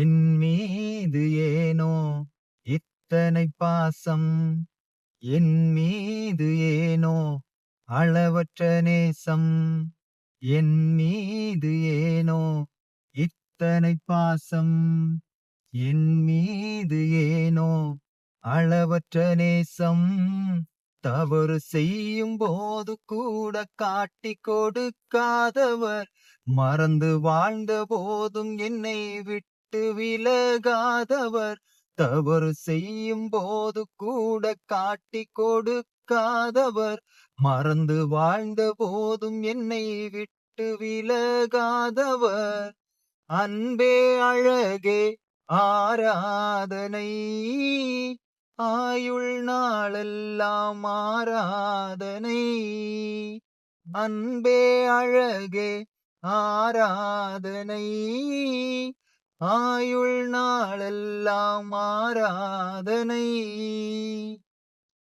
என் மீது ஏனோ இத்தனை பாசம், என் மீது ஏனோ அளவற்ற நேசம், என் மீது ஏனோ இத்தனை பாசம், என் மீது ஏனோ அளவற்ற நேசம். தவறு செய்யும் போது கூட காட்டி கொடுக்காதவர், மறந்து வாழ்ந்த போதும் என்னை விட்டு விலகாதவர். தவறு செய்யும் போது கூட காட்டி கொடுக்காதவர், மறந்து வாழ்ந்த போதும் என்னை விட்டு விலகாதவர். அன்பே அழகே ஆராதனை, ஆயுள் நாளெல்லாம் ஆராதனை. அன்பே அழகே ஆராதனை, ஆயுள் நாளெல்லாம் ஆராதனை.